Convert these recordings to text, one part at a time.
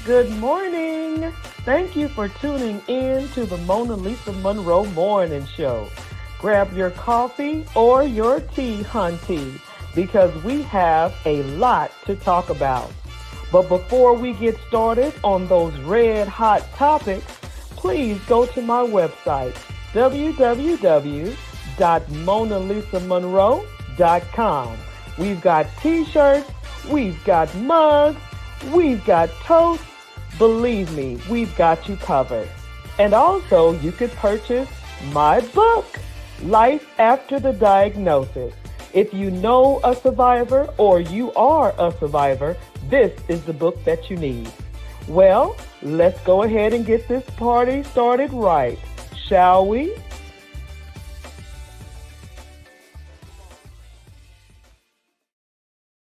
Good morning. Thank you for tuning in to the MonaLisa Monroe Morning Show. Grab your coffee or your tea, hunty, because we have a lot to talk about. But before we get started on those red hot topics, please go to my website, www.monalisamonroe.com. We've got t-shirts, we've got mugs, we've got toast. Believe me, we've got you covered. And also, you could purchase my book, Life After the Diagnosis. If you know a survivor or you are a survivor, this is the book that you need. Well, let's go ahead and get this party started right, shall we?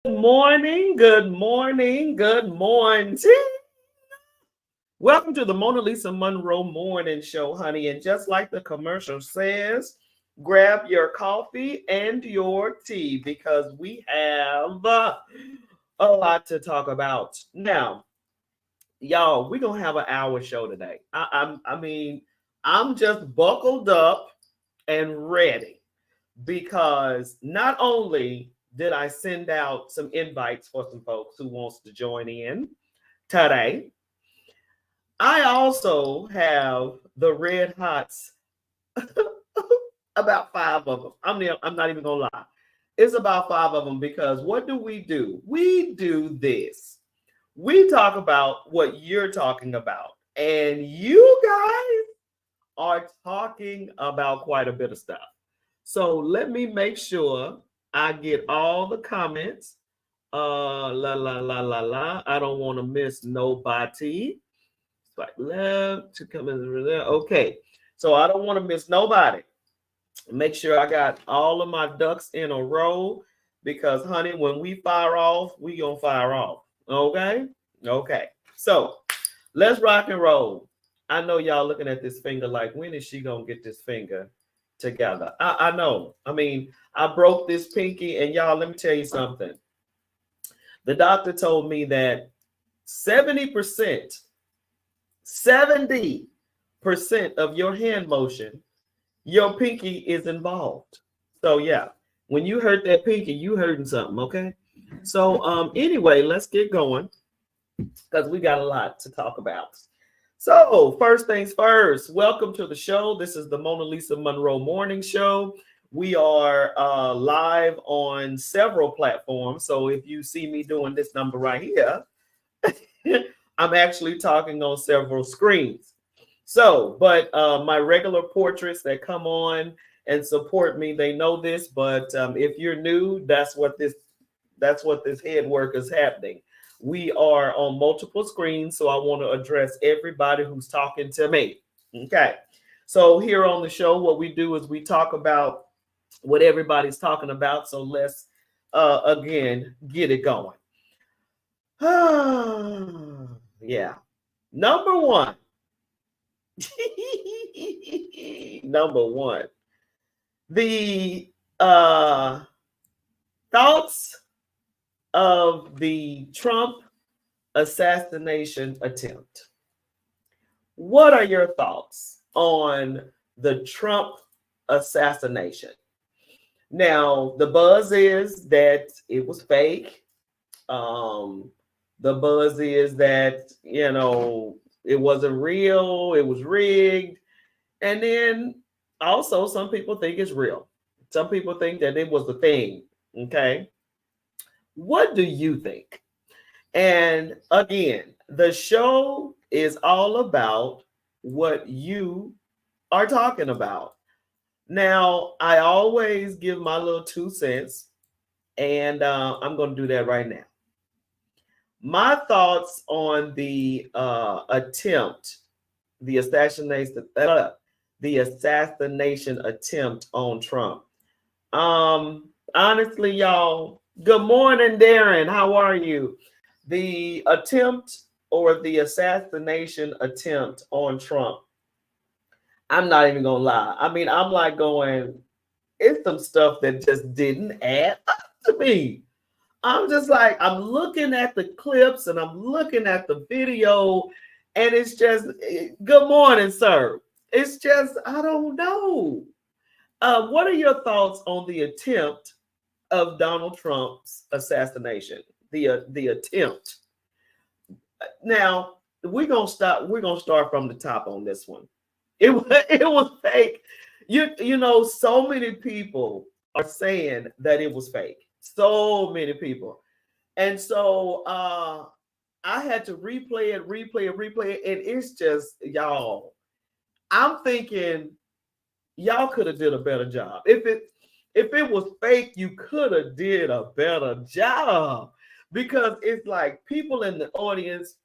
Good morning, good morning, good morning. Welcome to the MonaLisa Monroe Morning Show, honey. And just like the commercial says, grab your coffee and your tea because we have a lot to talk about. Now, y'all, we're going to have an hour show today. I'm just buckled up and ready because not only did I send out some invites for some folks who wants to join in today, I also have the red hots, about 5 of them. I'm not even gonna lie. It's about 5 of them because what do? We do this. We talk about what you're talking about, and you guys are talking about quite a bit of stuff. So let me make sure I get all the comments. La la la la la. I don't want to miss nobody. Swipe left to come in there. Okay, so I don't want to miss nobody. Make sure I got all of my ducks in a row because, honey, when we fire off, we gonna fire off. Okay. So let's rock and roll. I know y'all looking at this finger like, when is she gonna get this finger together? I know. I mean, I broke this pinky, and y'all, let me tell you something. The doctor told me that 70% of your hand motion, your pinky is involved. So yeah, When you hurt that pinky, you hurting something, okay? So anyway, let's get going because we got a lot to talk about. So, first things first, welcome to the show. This is the MonaLisa Monroe Morning Show. We are live on several platforms. So, if you see me doing this number right here, I'm actually talking on several screens. So, but my regular portraits that come on and support me, they know this. But if you're new, that's what this head work is happening. We are on multiple screens, so I want to address everybody who's talking to me. Okay. So here on the show, what we do is we talk about what everybody's talking about. So let's again get it going. Yeah. Number one. Number one. The thoughts of the Trump assassination attempt. What are your thoughts on the Trump assassination? Now, the buzz is that it was fake. The buzz is that, it wasn't real, it was rigged. And then also, some people think it's real. Some people think that it was a thing. Okay. What do you think? And again, the show is all about what you are talking about. Now, I always give my little 2 cents, and I'm going to do that right now. My thoughts on the attempt, the assassination attempt on Trump. Honestly, y'all, good morning, Darren. How are you? The attempt or the assassination attempt on Trump, I'm not even gonna lie. I mean, I'm like going, it's some stuff that just didn't add up to me. I'm just like, I'm looking at the clips and I'm looking at the video, and it's just, good morning, sir. It's just, I don't know. What are your thoughts on the attempt of Donald Trump's assassination? The attempt. Now we're gonna start. We're gonna start from the top on this one. It was fake. So many people are saying that it was fake. So many people, and so I had to replay it, and it's just, y'all. I'm thinking y'all could have did a better job. If it was fake, you could have did a better job, because it's like people in the audience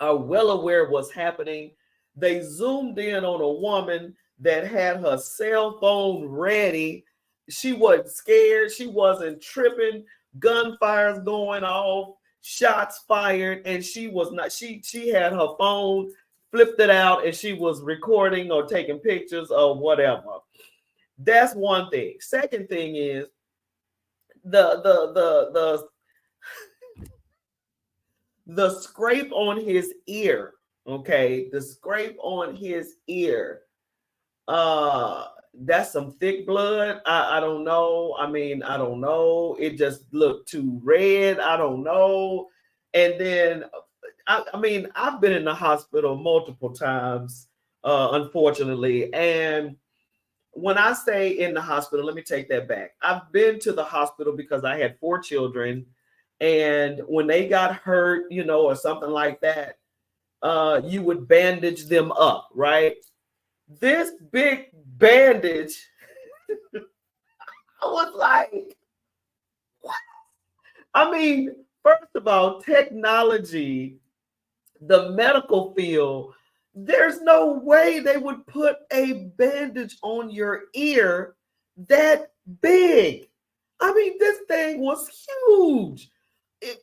are well aware of what's happening. They zoomed in on a woman that had her cell phone ready. She wasn't scared. She wasn't tripping. Gunfires going off, shots fired, and she was not. She had her phone, flipped it out, and she was recording or taking pictures or whatever. That's one thing. Second thing is the scrape on his ear. Okay, the scrape on his ear. That's some thick blood. I don't know. I mean, I don't know. It just looked too red. I don't know. And then I mean, I've been in the hospital multiple times, unfortunately. And when I say in the hospital, let me take that back. I've been to the hospital because I had 4 children. And when they got hurt, or something like that, you would bandage them up, right? This big bandage, I was like, what? I mean, first of all, technology, the medical field, there's no way they would put a bandage on your ear that big. I mean, this thing was huge.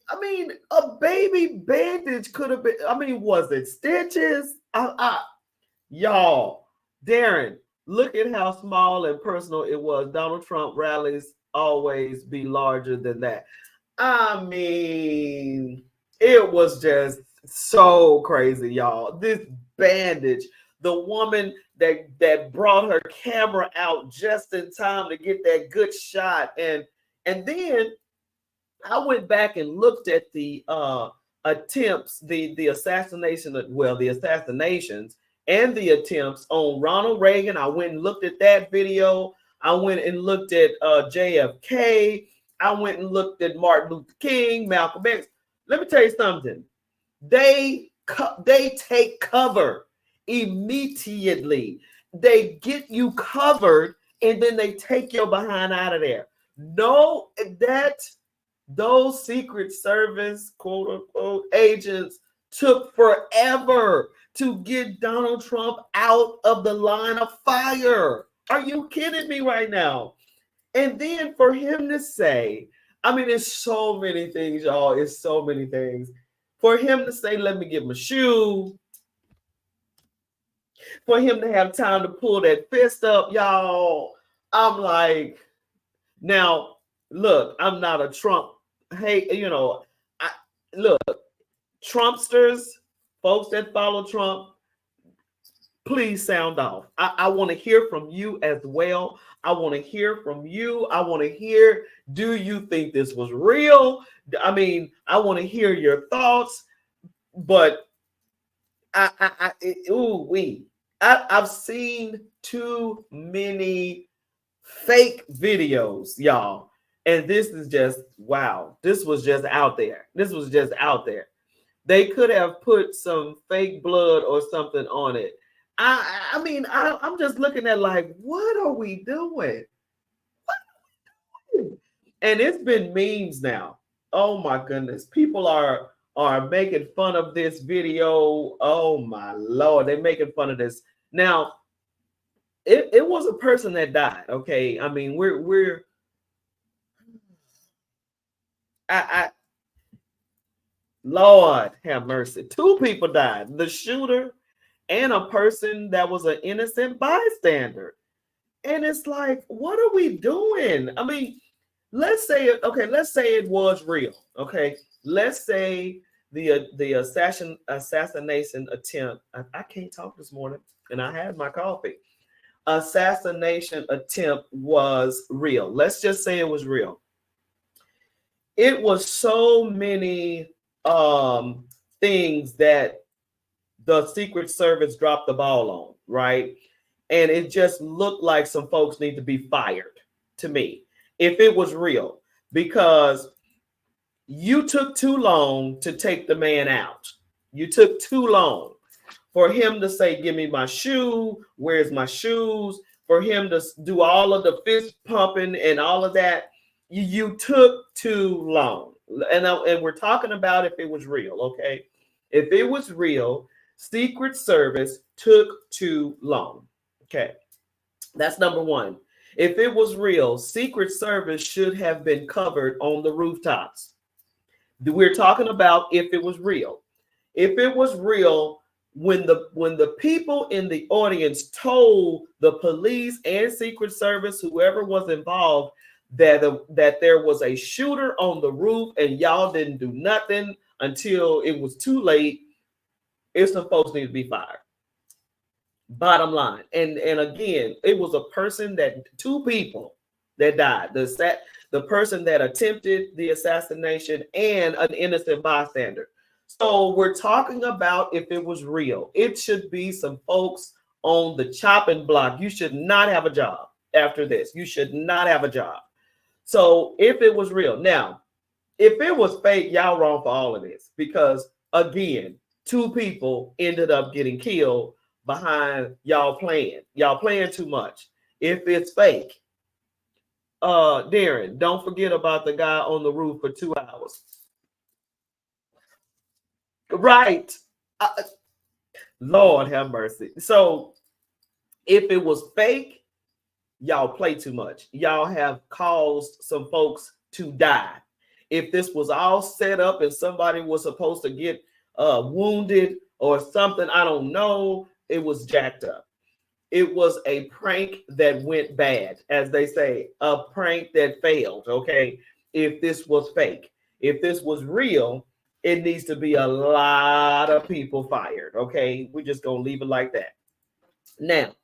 A baby bandage could have been, was it stitches? Y'all, Darren, look at how small and personal it was. Donald Trump rallies always be larger than that. I mean, it was just so crazy, y'all. This bandage, the woman that brought her camera out just in time to get that good shot. And then I went back and looked at the attempts, the assassination, well, the assassinations and the attempts on Ronald Reagan. I went and looked at that video. I went and looked at JFK. I went and looked at Martin Luther King, Malcolm X. Let me tell you something. They take cover immediately. They get you covered, and then they take your behind out of there. No, those Secret Service, quote unquote, agents took forever to get Donald Trump out of the line of fire. Are you kidding me right now? And then for him to say, I mean, it's so many things, y'all. It's so many things. For him to say, let me get my shoe. For him to have time to pull that fist up, y'all. I'm like, now, look, I'm not a Trump. Hey, look, Trumpsters, folks that follow Trump, please sound off. I want to hear from you as well. I want to hear from you. I want to hear, do you think this was real? I mean, I want to hear your thoughts, but I've seen too many fake videos, y'all. And this is just, wow. This was just out there. This was just out there. They could have put some fake blood or something on it. I mean, I'm just looking at like, what are we doing? And it's been memes now. Oh my goodness. People are making fun of this video. Oh my Lord. They're making fun of this. Now, it was a person that died. Okay. I mean, Lord have mercy. 2 people died. The shooter and a person that was an innocent bystander. And it's like, what are we doing? I mean, let's say it was real. Okay. Let's say the assassination attempt. I can't talk this morning, and I had my coffee. Assassination attempt was real. Let's just say it was real. It was so many things that the Secret Service dropped the ball on, right? And it just looked like some folks need to be fired to me, if it was real, because you took too long to take the man out. You took too long for him to say, give me my shoe. Where's my shoes? For him to do all of the fist pumping and all of that. You took too long. And we're talking about if it was real, okay? If it was real, Secret Service took too long. Okay, that's number one. If it was real, Secret Service should have been covered on the rooftops. We're talking about if it was real. If it was real, when the people in the audience told the police and Secret Service, whoever was involved, that there was a shooter on the roof and y'all didn't do nothing until it was too late, if some folks need to be fired. Bottom line. And again, it was a person 2 people that died. The person that attempted the assassination and an innocent bystander. So we're talking about if it was real. It should be some folks on the chopping block. You should not have a job after this. You should not have a job. So if it was real. Now, if it was fake, y'all wrong for all of this, because again, 2 people ended up getting killed behind y'all playing. Y'all playing too much. If it's fake, Darren, don't forget about the guy on the roof for 2 hours. Right. Lord have mercy. So if it was fake, y'all play too much. Y'all have caused some folks to die. If this was all set up and somebody was supposed to get wounded or something, I don't know, it was jacked up. It was a prank that went bad, as they say, a prank that failed. Okay. If this was fake, if this was real, it needs to be a lot of people fired. Okay. We're just going to leave it like that. Now,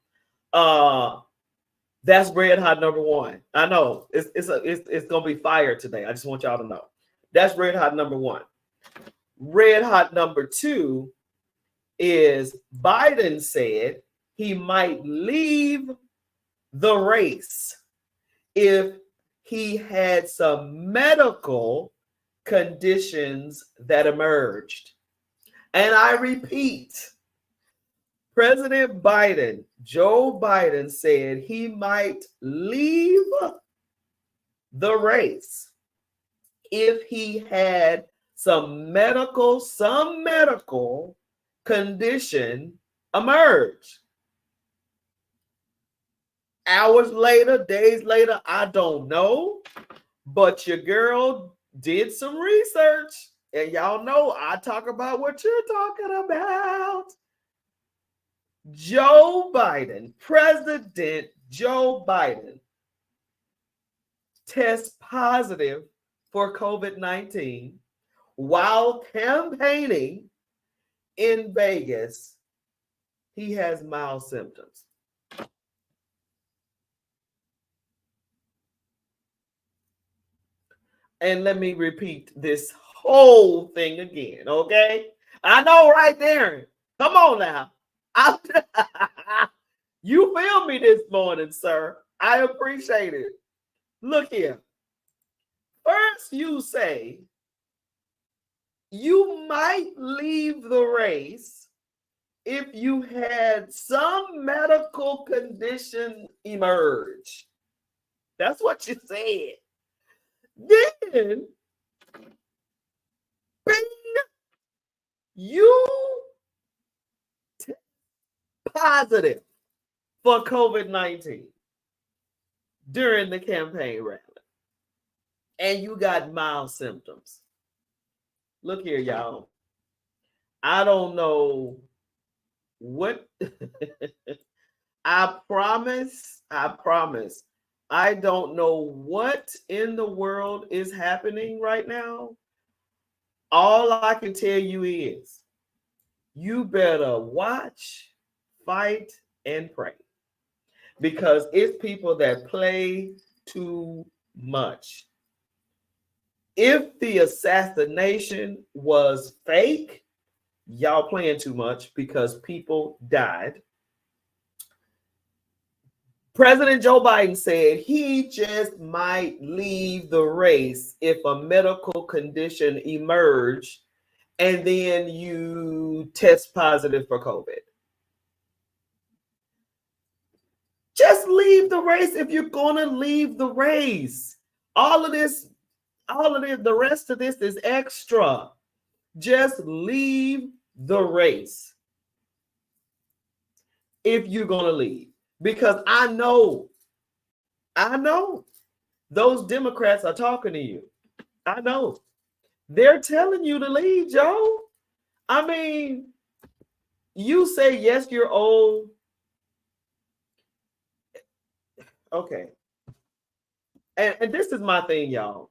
that's red hot number one. I know it's gonna be fire today. I just want y'all to know. That's red hot number one. Red hot number two is Biden said he might leave the race if he had some medical conditions that emerged. And I repeat, President Biden, Joe Biden, said he might leave the race if he had some medical condition emerge. Hours later, days later, I don't know, but your girl did some research, and y'all know I talk about what you're talking about. Joe Biden, President Joe Biden, tests positive for COVID-19 while campaigning in Vegas. He has mild symptoms. And let me repeat this whole thing again, okay? I know right there. Come on now. You feel me this morning, sir. I appreciate it. Look here. First, you say you might leave the race if you had some medical condition emerge. That's what you said. Then, bing, you positive for COVID-19 during the campaign rally. And you got mild symptoms. Look here, y'all. I don't know what. I promise. I don't know what in the world is happening right now. All I can tell you is you better watch, fight, and pray. Because it's people that play too much. If the assassination was fake, y'all playing too much because people died. President Joe Biden said he just might leave the race if a medical condition emerged and then you test positive for COVID. Just leave the race if you're going to leave the race. All of this, the rest of this is extra. Just leave the race if you're going to leave. Because I know those Democrats are talking to you. I know. They're telling you to leave, Joe. I mean, you say, yes, you're old. Okay. And this is my thing, y'all.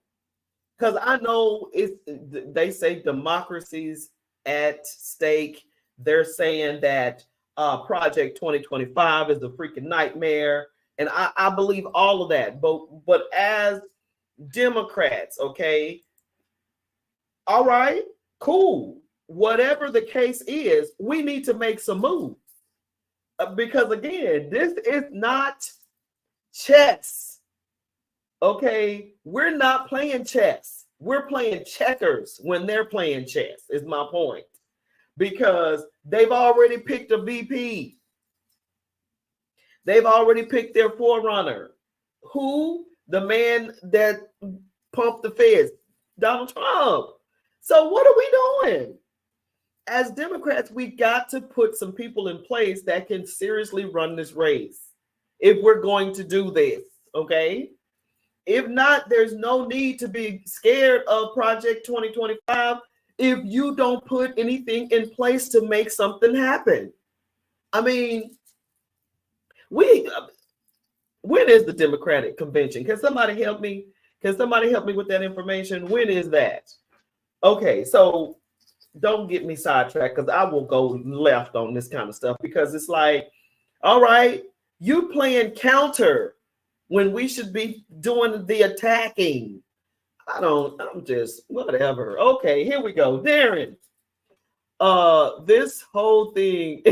Because I know they say democracy's at stake. They're saying that Project 2025 is a freaking nightmare. And I believe all of that. But as Democrats, okay, all right, cool. Whatever the case is, we need to make some moves. Because again, this is not chess. Okay, we're not playing chess. We're playing checkers when they're playing chess, is my point. Because they've already picked a VP. They've already picked their forerunner. Who? The man that pumped the feds, Donald Trump. So what are we doing? As Democrats, we got to put some people in place that can seriously run this race if we're going to do this, okay? If not, there's no need to be scared of Project 2025 if you don't put anything in place to make something happen. I mean, when is the Democratic convention? Can somebody help me? Can somebody help me with that information? When is that? Okay, so don't get me sidetracked because I will go left on this kind of stuff because it's like All right. You playing counter when we should be doing the attacking. I'm just whatever. Okay, here we go. Darren. This whole thing.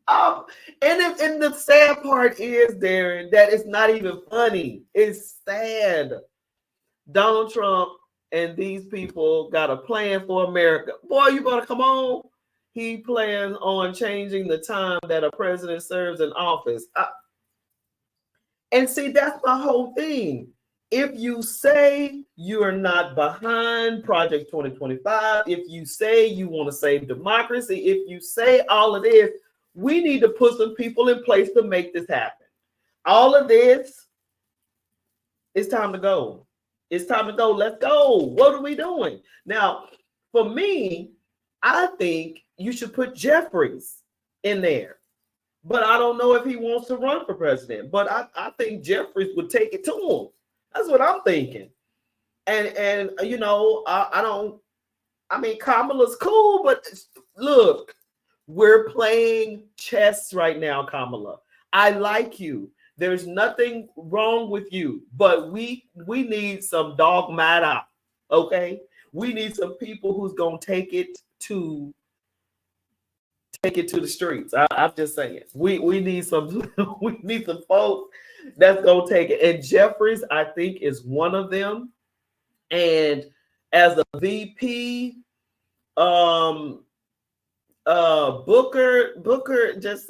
um, and the sad part is, Darren, that it's not even funny. It's sad. Donald Trump and these people got a plan for America. Boy, you better come on. He plans on changing the time that a president serves in office. And see, that's my whole thing. If you say you are not behind Project 2025, if you say you want to save democracy, if you say all of this, we need to put some people in place to make this happen. All of this, it's time to go. It's time to go. Let's go. What are we doing? Now, for me, I think you should put Jeffries in there. But I don't know if he wants to run for president. But I think Jeffries would take it to him. That's what I'm thinking. And you know, I mean, Kamala's cool, but look, we're playing chess right now, Kamala. I like you. There's nothing wrong with you, but we need some dogmata, okay? We need some people who's gonna take it to the streets. I'm just saying, we need some we need some folks that's gonna take it. And Jeffries, I think, is one of them. And as a VP, Booker just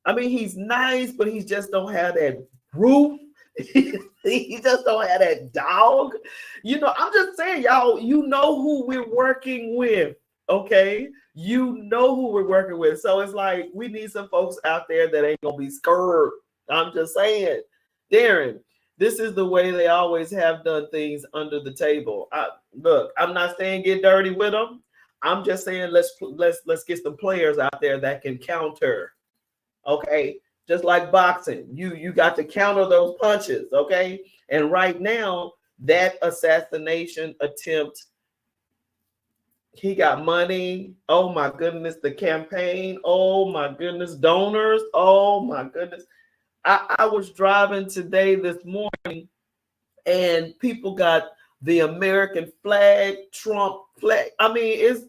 I mean, he's nice, but he just don't have that roof. He just don't have that dog. You know, I'm just saying, y'all, you know who we're working with, okay? You know who we're working with. So it's like we need some folks out there that ain't gonna be scared. I'm just saying. Darren, this is the way they always have done things under the table. Look, I'm not saying get dirty with them. I'm just saying let's get some players out there that can counter. Okay, just like boxing, you got to counter those punches. Okay, and right now that assassination attempt, he got money. Oh my goodness, the campaign. Oh my goodness, donors. Oh my goodness. I was driving today this morning, and people got the American flag, Trump flag. I mean,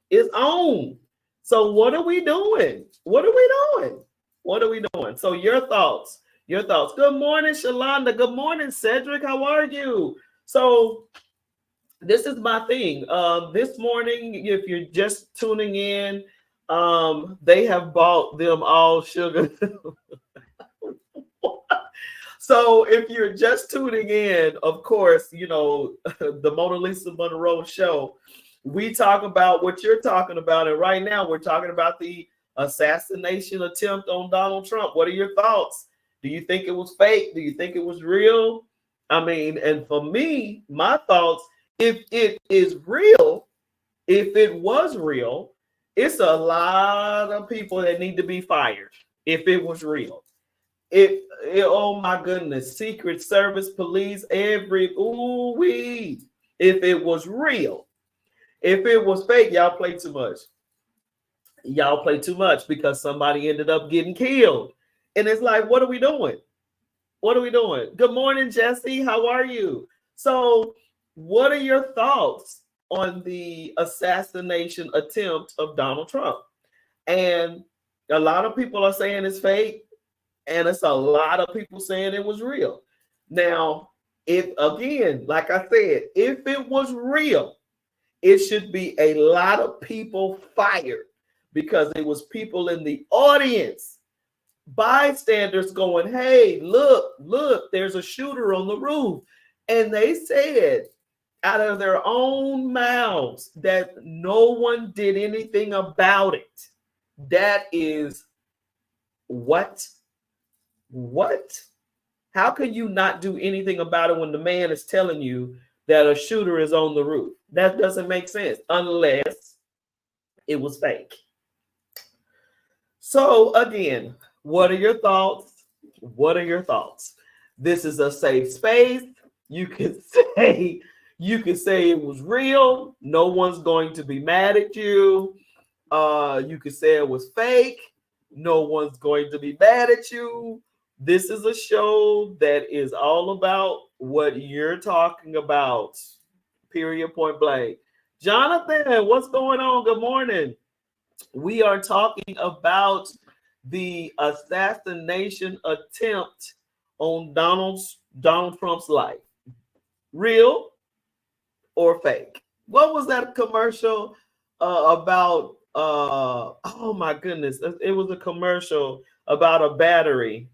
it's on. So what are we doing? What are we doing? What are we doing? So your thoughts. Good morning, Shalonda. Good morning, Cedric. How are you? So this is my thing. This morning, if you're just tuning in, they have bought them all sugar. So if you're just tuning in, of course, you know, the MonaLisa Monroe show, we talk about what you're talking about. And right now we're talking about the assassination attempt on Donald Trump. What are your thoughts? Do you think it was fake? Do you think it was real? I mean, and for me, my thoughts, if it is real, if it was real, it's a lot of people that need to be fired. If it was real. Oh my goodness, Secret Service, police, if it was real. If it was fake, y'all play too much. Y'all play too much because somebody ended up getting killed. And it's like, what are we doing? What are we doing? Good morning, Jesse. How are you? So, what are your thoughts on the assassination attempt of Donald Trump? And a lot of people are saying it's fake, and it's a lot of people saying it was real. Now, if again, like I said, if it was real, it should be a lot of people fired because it was people in the audience, bystanders going, hey, look, there's a shooter on the roof. And they said out of their own mouths that no one did anything about it. That is what? What? How can you not do anything about it when the man is telling you that a shooter is on the roof? That doesn't make sense unless it was fake. So again, what are your thoughts? What are your thoughts? This is a safe space. You can say it was real. No one's going to be mad at you. You could say it was fake. No one's going to be mad at you. This is a show that is all about what you're talking about. Period, point blank. Jonathan, what's going on? Good morning. We are talking about the assassination attempt on Donald Trump's life. Real or fake? What was that commercial about? Oh my goodness, it was a commercial about a battery.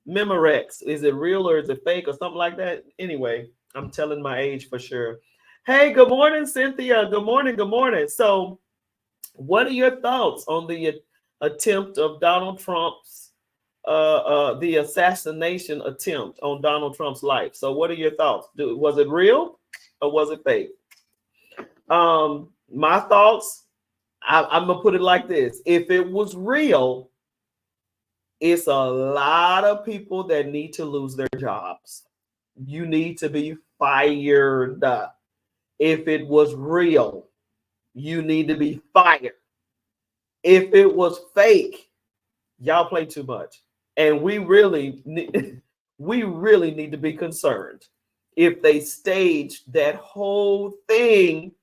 Memorex. Is it real or is it fake or something like that? Anyway, I'm telling my age for sure. Hey, good morning, Cynthia. Good morning. Good morning. So, what are your thoughts on the attempt of Donald Trump's the assassination attempt on Donald Trump's life? So, what are your thoughts? Was it real or was it fake? My thoughts. I'm gonna put it like this: if it was real, it's a lot of people that need to lose their jobs. You need to be fired. If it was real, you need to be fired. If it was fake, y'all play too much. And we really need to be concerned if they staged that whole thing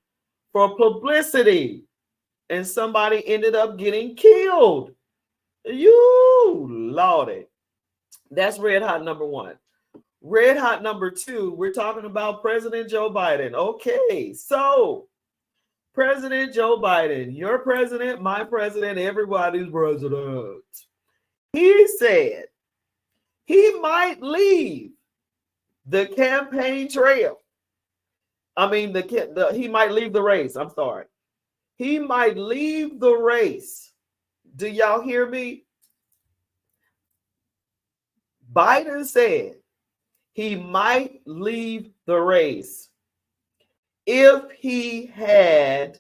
for publicity and somebody ended up getting killed. You lordy. That's red hot number one. Red hot number two, we're talking about President Joe Biden. Okay, so President Joe Biden, your president, my president, everybody's president. He said he might leave the campaign trail. I mean, he might leave the race. I'm sorry. He might leave the race. Do y'all hear me? Biden said he might leave the race if he had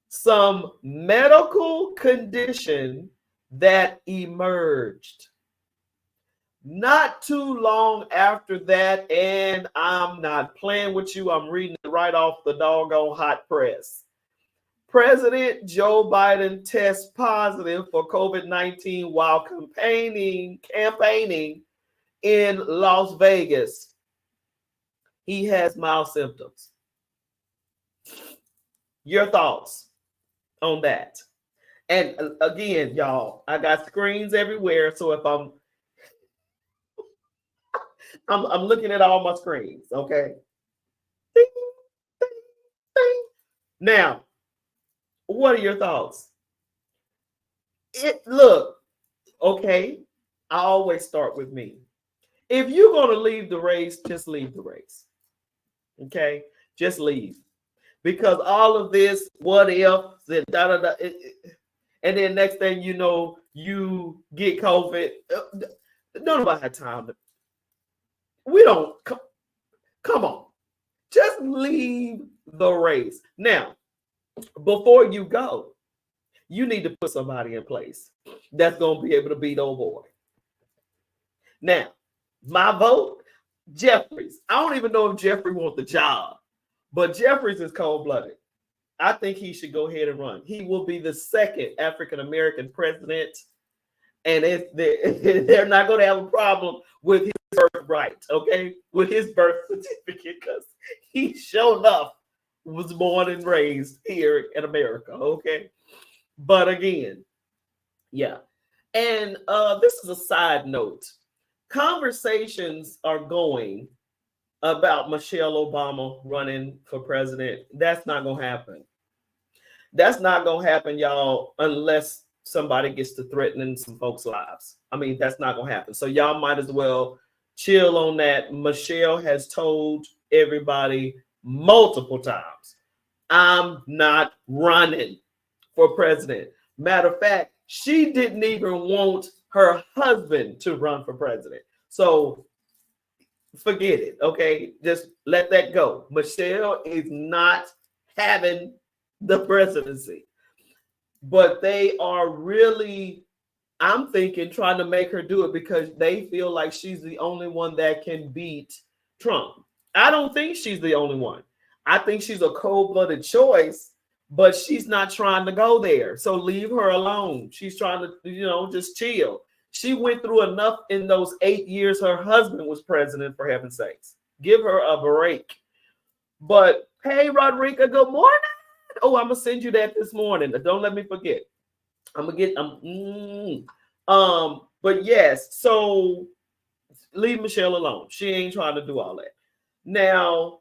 some medical condition that emerged. Not too long after that, and I'm not playing with you, I'm reading it right off the doggone hot press. President Joe Biden tests positive for COVID-19 while campaigning in Las Vegas. He has mild symptoms. Your thoughts on that? And again, y'all, I got screens everywhere, so if I'm looking at all my screens, okay? Ding, ding, ding. Now, what are your thoughts? Look, okay, I always start with me. If you're going to leave the race, just leave the race. Okay? Just leave. Because all of this, what if, and then next thing you know, you get COVID. Nobody had time. We don't, come on. Just leave the race. Now, before you go, you need to put somebody in place that's going to be able to beat old boy. Now, my vote, Jeffries. I don't even know if Jeffrey wants the job, but Jeffries is cold-blooded. I think he should go ahead and run. He will be the second African-American president, and they're not going to have a problem with his birthright, okay? With his birth certificate, because he sure enough was born and raised here in America, okay? But again, yeah. And this is a side note. Conversations are going about Michelle Obama running for president. That's not going to happen. That's not going to happen, y'all, unless somebody gets to threatening some folks' lives. I mean, that's not going to happen. So y'all might as well chill on that. Michelle has told everybody multiple times, I'm not running for president. Matter of fact, she didn't even want her husband to run for president. So forget it, okay? Just let that go. Michelle is not having the presidency. But they are really, I'm thinking, trying to make her do it because they feel like she's the only one that can beat Trump. I don't think she's the only one. I think she's a cold-blooded choice, but she's not trying to go there. So leave her alone. She's trying to, just chill. She went through enough in those 8 years her husband was president, for heaven's sakes. Give her a break. But hey, Rodrika, good morning. Oh, I'm gonna send you that this morning. Don't let me forget. I'm gonna get but yes, so leave Michelle alone. She ain't trying to do all that. Now,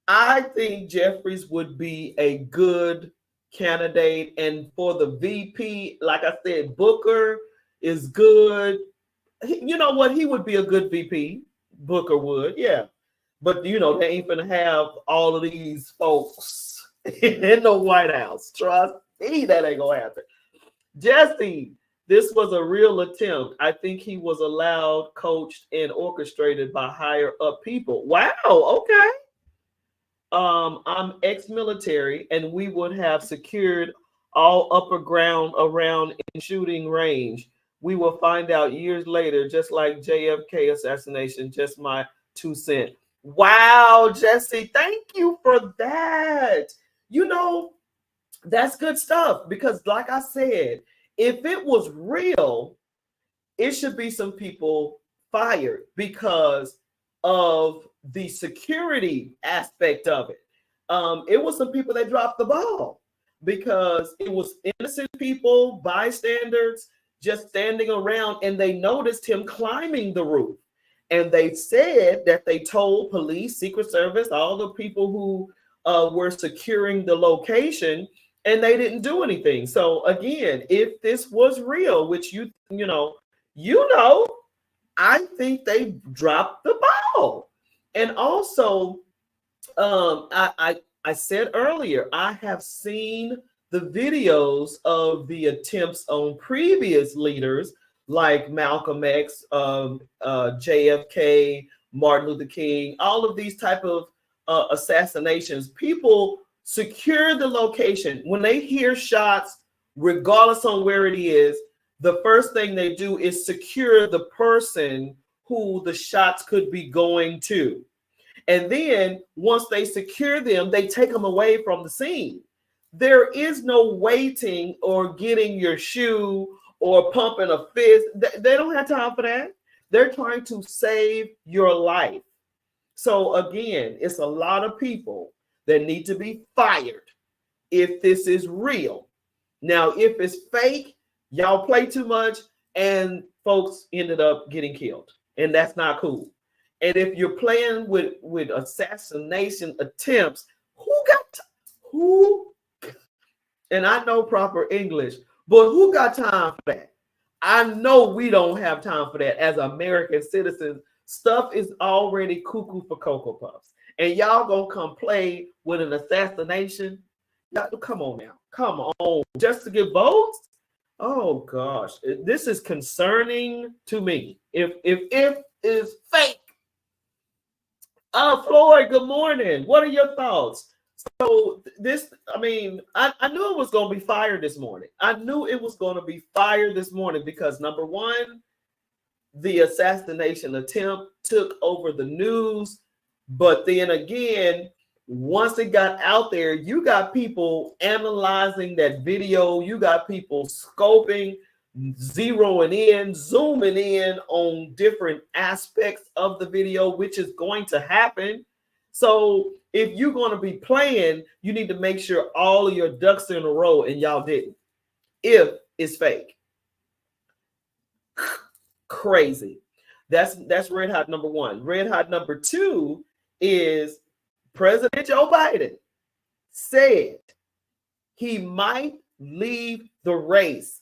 I think Jeffries would be a good candidate. And for the VP, like I said, Booker is good. You know what? He would be a good VP. Booker would, yeah. But, they ain't going to have all of these folks in the White House. Trust me, that ain't going to happen. Jesse, this was a real attempt. I think he was allowed, coached, and orchestrated by higher up people. Wow, okay. I'm ex-military, and we would have secured all upper ground around in shooting range. We will find out years later, just like JFK assassination, just my 2 cents. Wow, Jesse, thank you for that. That's good stuff, because like I said, if it was real, it should be some people fired because of the security aspect of it. It was some people that dropped the ball because it was innocent people, bystanders, just standing around, and they noticed him climbing the roof. And they said that they told police, Secret Service, all the people who were securing the location, and they didn't do anything. So again, if this was real, which I think they dropped the ball. And also, I said earlier, I have seen the videos of the attempts on previous leaders like Malcolm X, JFK, Martin Luther King, all of these type of assassinations. People secure the location. When they hear shots, regardless on where it is, the first thing they do is secure the person who the shots could be going to. And then once they secure them, they take them away from the scene. There is no waiting or getting your shoe or pumping a fist. They don't have time for that. They're trying to save your life. So again, it's a lot of people that need to be fired if this is real. Now, if it's fake, y'all play too much and folks ended up getting killed. And that's not cool. And if you're playing with assassination attempts, and I know proper English, but who got time for that? I know we don't have time for that as American citizens. Stuff is already cuckoo for Cocoa Puffs. And y'all gonna come play with an assassination? Y'all, come on now. Come on. Just to get votes? Oh gosh. This is concerning to me. If is fake. Floyd, good morning. What are your thoughts? So I knew it was going to be fire this morning. I knew it was going to be fire this morning because number one, the assassination attempt took over the news. But then again, once it got out there, you got people analyzing that video. You got people scoping, zeroing in, zooming in on different aspects of the video, which is going to happen. So if you're going to be playing, you need to make sure all of your ducks are in a row, and y'all didn't. If it's fake. Crazy. That's red hot number one. Red hot number two is President Joe Biden said he might leave the race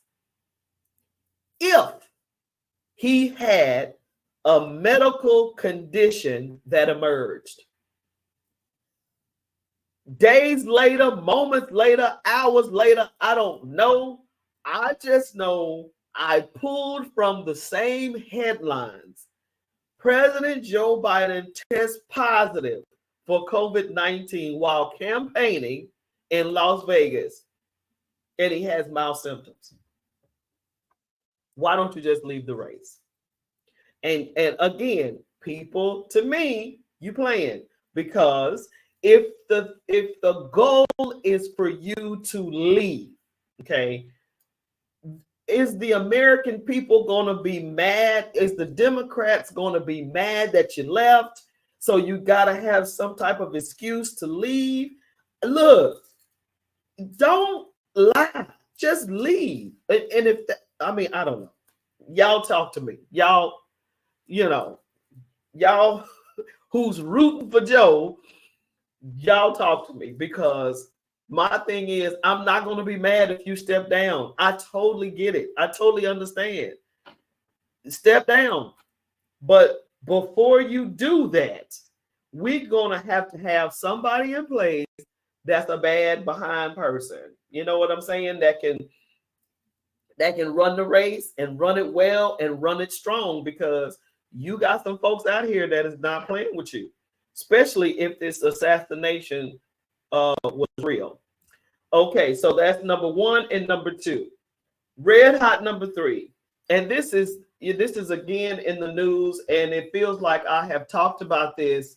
if he had a medical condition that emerged. Days later, moments later, hours later, I don't know. I just know I pulled from the same headlines. President Joe Biden tests positive for COVID-19 while campaigning in Las Vegas, and he has mild symptoms. Why don't you just leave the race? And again, people, to me, you playing, because if the goal is for you to leave, okay, is the American people going to be mad? Is the Democrats going to be mad that you left? So you got to have some type of excuse to leave. Look, don't lie. Just leave. And if that, I mean, I don't know. Y'all talk to me. You know, y'all who's rooting for Joe, y'all talk to me, because my thing is, I'm not going to be mad if you step down. I totally get it. I totally understand. Step down. But before you do that, we're going to have somebody in place that's a bad behind person. You know what I'm saying? That can run the race and run it well and run it strong, because you got some folks out here that is not playing with you, especially if this assassination was real. Okay, so that's number one and number two. Red hot number three, and this is again in the news, and it feels like I have talked about this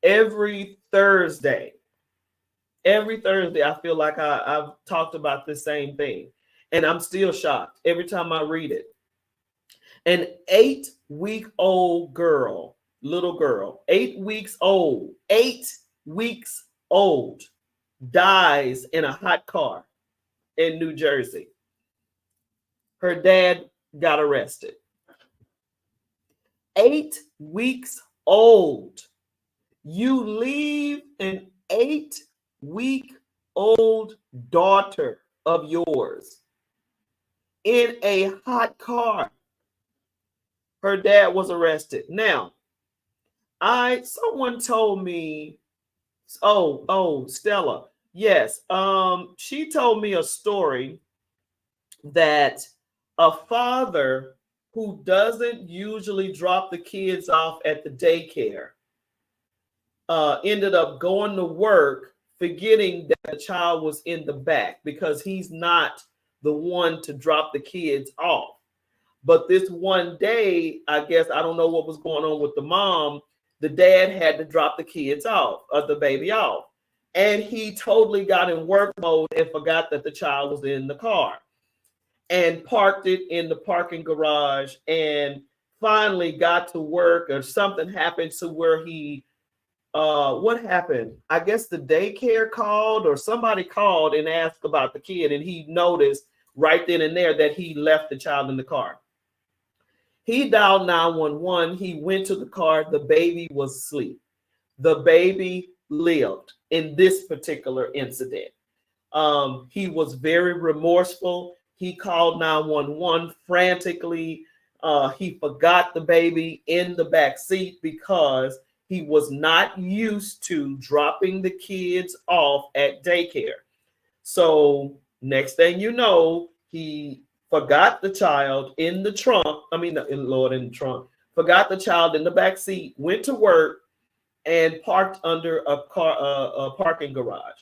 every Thursday. Every Thursday, I feel like I've talked about the same thing, and I'm still shocked every time I read it. An 8-week-old girl, little girl, 8 weeks old, 8 weeks old, dies in a hot car in New Jersey. Her dad got arrested. 8 weeks old. You leave an 8-week-old daughter of yours in a hot car. Her dad was arrested. Now, someone told me, Stella. Yes. She told me a story that a father who doesn't usually drop the kids off at the daycare ended up going to work, forgetting that the child was in the back, because he's not the one to drop the kids off. But this one day, I guess, I don't know what was going on with the mom, the dad had to drop the kids off, or the baby off. And he totally got in work mode and forgot that the child was in the car, and parked it in the parking garage, and finally got to work, or something happened to where he, what happened? I guess the daycare called, or somebody called and asked about the kid, and he noticed right then and there that he left the child in the car. He dialed 911. He went to the car. The baby was asleep. The baby lived in this particular incident. He was very remorseful. He called 911 frantically. He forgot the baby in the back seat because he was not used to dropping the kids off at daycare. So next thing you know, he forgot the child in the trunk. I mean, in the trunk. Forgot the child in the back seat, went to work, and parked under a parking garage.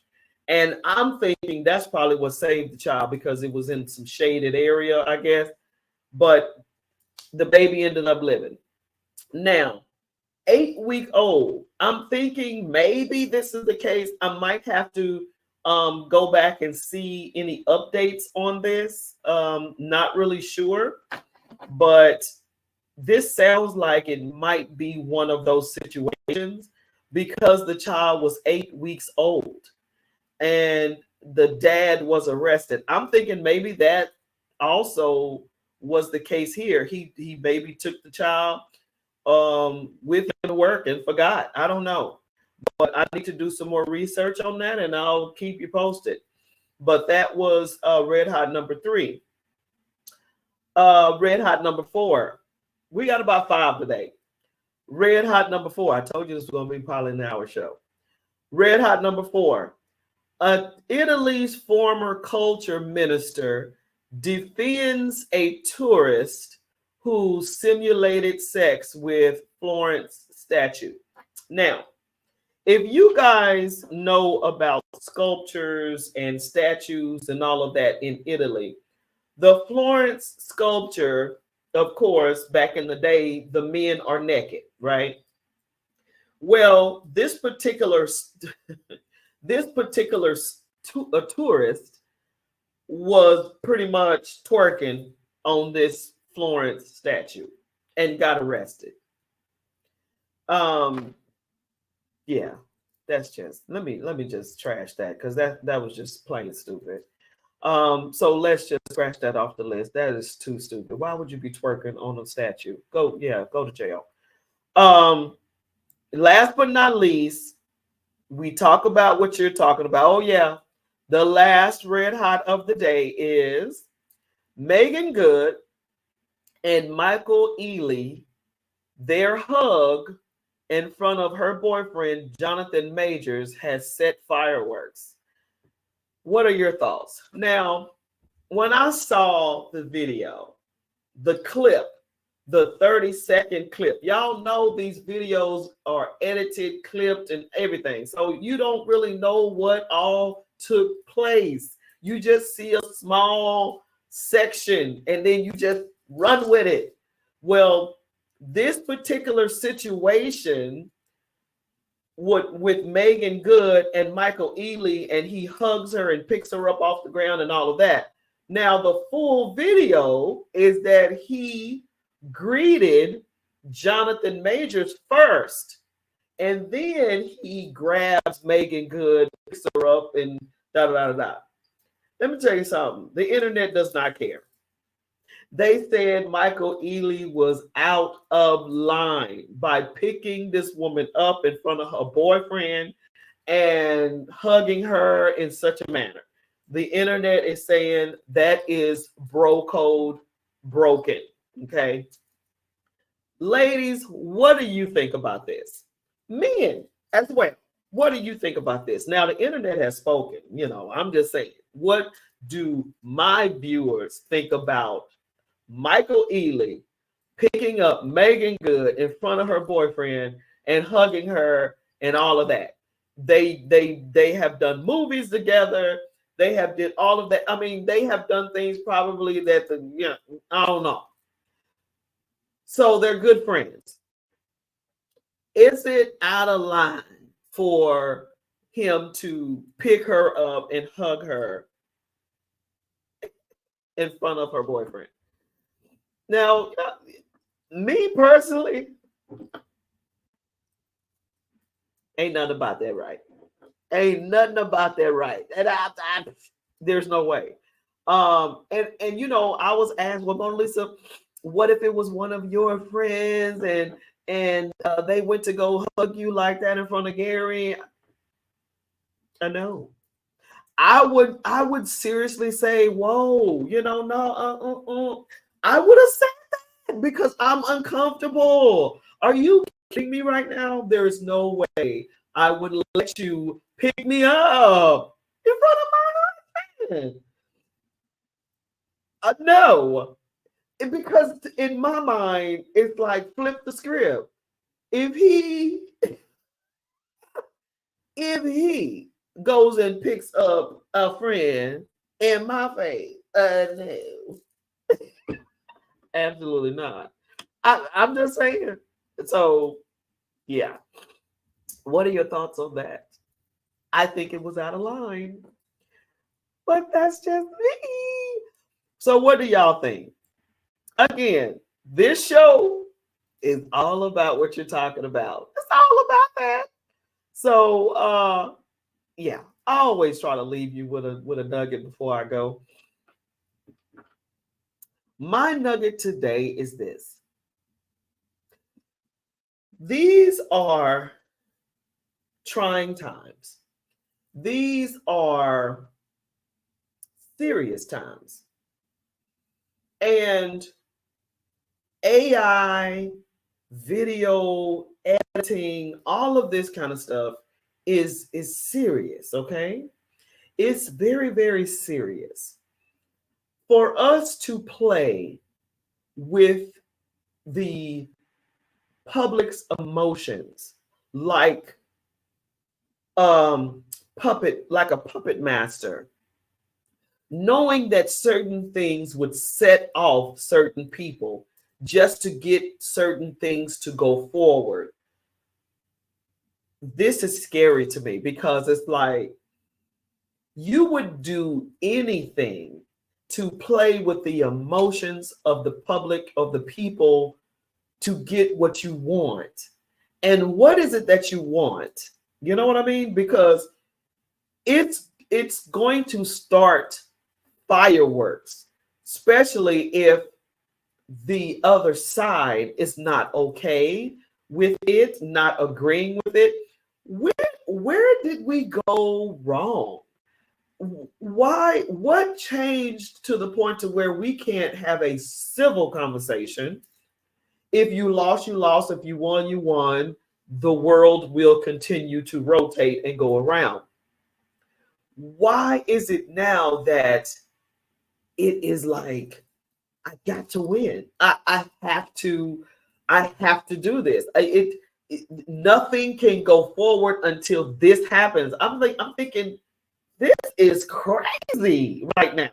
And I'm thinking that's probably what saved the child, because it was in some shaded area, I guess. But the baby ended up living. Now, 8-week-old. I'm thinking maybe this is the case. I might have to go back and see any updates on this. Not really sure, but this sounds like it might be one of those situations, because the child was 8 weeks old and the dad was arrested. I'm thinking maybe that also was the case here. He maybe took the child with him to work and forgot. I don't know. But I need to do some more research on that, and I'll keep you posted. But that was red hot number three. Red hot number four. We got about 5 today. Red hot number 4. I told you this was going to be probably an hour show. Red hot number 4. Italy's former culture minister defends a tourist who simulated sex with Florence statue. Now, if you guys know about sculptures and statues and all of that in Italy, the Florence sculpture, of course, back in the day, the men are naked, right? Well, a tourist was pretty much twerking on this Florence statue and got arrested. Yeah, that's just let me just trash that because that was just plain stupid. So let's just scratch that off the list. That is too stupid. Why would you be twerking on a statue? Go to jail. Last but not least, we talk about what you're talking about. Oh yeah, the last red hot of the day is Megan Good and Michael Ealy. Their hug in front of her boyfriend Jonathan Majors has set fireworks. What are your thoughts? Now, when I saw the video, the clip, the 30-second clip, y'all know these videos are edited, clipped, and everything. So you don't really know what all took place. You just see a small section and then you just run with it. Well, this particular situation with Megan Good and Michael Ealy, and he hugs her and picks her up off the ground and all of that. Now, the full video is that he greeted Jonathan Majors first, and then he grabs Megan Good, picks her up, and da da da da. Let me tell you something. The internet does not care. They said Michael Ealy was out of line by picking this woman up in front of her boyfriend and hugging her in such a manner. The internet is saying that is bro code broken. Okay. Ladies, what do you think about this? Men as well. What do you think about this? Now, the internet has spoken. I'm just saying, what do my viewers think about Michael Ealy picking up Megan Good in front of her boyfriend and hugging her and all of that? They have done movies together. They have did all of that. I mean, they have done things probably that I don't know. So they're good friends. Is it out of line for him to pick her up and hug her in front of her boyfriend? Now, me personally, ain't nothing about that right. Ain't nothing about that right. And there's no way. And I was asked, well, MonaLisa, what if it was one of your friends and they went to go hug you like that in front of Gary? I know. I would seriously say, whoa, no, I would have said that because I'm uncomfortable. Are you kidding me right now? There is no way I would let you pick me up in front of my husband. No, because in my mind, it's like flip the script. If he goes and picks up a friend in my face, no. Absolutely not. I'm just saying. So, yeah. What are your thoughts on that? I think it was out of line, but that's just me. So, what do y'all think? Again, this show is all about what you're talking about. It's all about that. So, yeah, I always try to leave you with a nugget before I go. My nugget today is this. These are trying times. These are serious times. And AI, video editing, all of this kind of stuff is serious, okay? It's very, very serious. For us to play with the public's emotions like a puppet master, knowing that certain things would set off certain people just to get certain things to go forward. this is scary to me because it's like you would do anything to play with the emotions of the public, of the people, to get what you want. And what is it that you want? You know what I mean? Because it's going to start fireworks, especially if the other side is not okay with it, not agreeing with it. Where did we go wrong? Why, what changed to the point to where we can't have a civil conversation? If you lost, you lost. If you won, you won. The world will continue to rotate and go around. Why is it now that it is like I got to win? I have to do this. Nothing can go forward until this happens. I'm thinking this is crazy right now.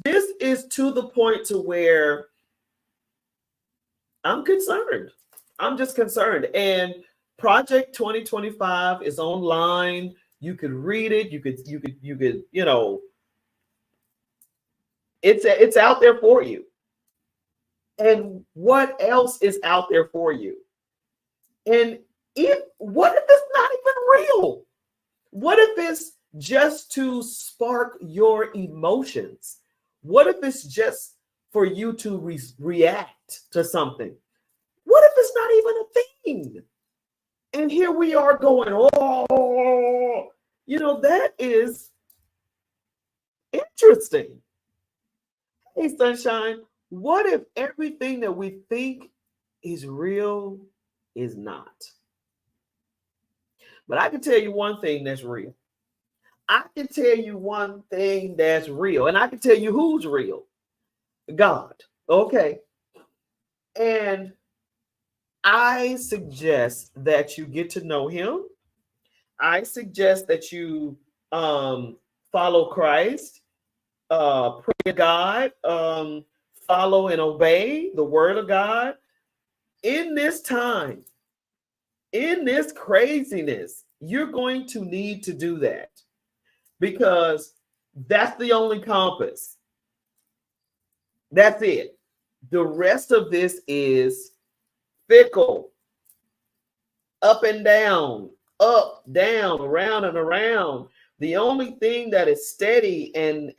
This is to the point to where I'm concerned. I'm just concerned. And Project 2025 is online. You could read it. You could, it's out there for you. And what else is out there for you? And what if it's not even real? What if it's just to spark your emotions? What if it's just for you to react to something? What if it's not even a thing? And here we are going, oh, that is interesting. Hey, Sunshine, what if everything that we think is real is not? But I can tell you one thing that's real. I can tell you one thing that's real, and I can tell you who's real. God. Okay. And I suggest that you get to know him. I suggest that you follow Christ, pray to God, follow and obey the word of God in this time, in this craziness. You're going to need to do that because that's the only compass. That's it. The rest of this is fickle, up, down, around and around. The only thing that is steady and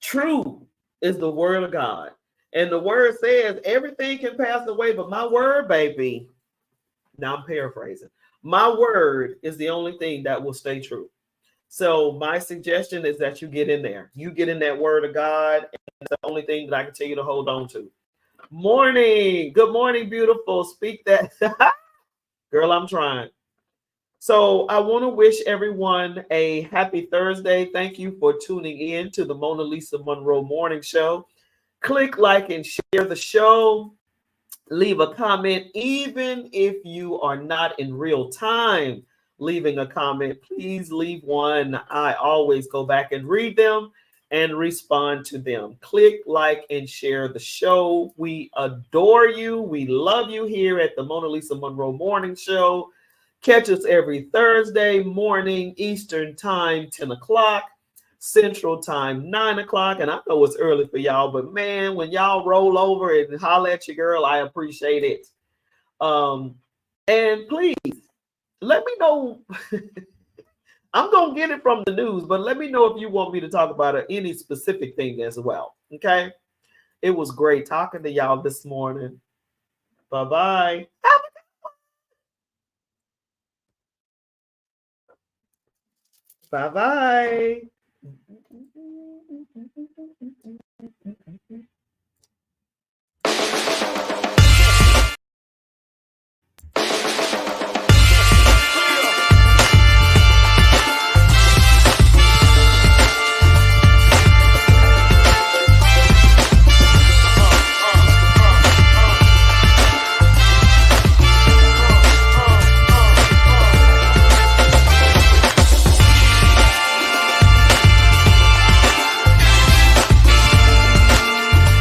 true is the word of God. And the word says everything can pass away, but my word, baby. Now I'm paraphrasing. My word is the only thing that will stay true. So my suggestion is that you get in there. You get in that word of God, and it's the only thing that I can tell you to hold on to. Morning. Good morning, beautiful. Speak that. Girl, I'm trying. So I want to wish everyone a happy Thursday. Thank you for tuning in to the MonaLisa Monroe Morning Show. Click like and share the show. Leave a comment, even if you are not in real time leaving a comment. Please leave one. I always go back and read them and respond to them. Click like and share the show. We adore you. We love you here at the MonaLisa Monroe Morning Show. Catch us every Thursday morning, Eastern Time, 10 o'clock. Central Time, 9 o'clock. And I know it's early for y'all, but man, when y'all roll over and holler at your girl, I appreciate it. And please let me know. I'm going to get it from the news, but let me know if you want me to talk about any specific thing as well. Okay. It was great talking to y'all this morning. Bye-bye. Bye-bye.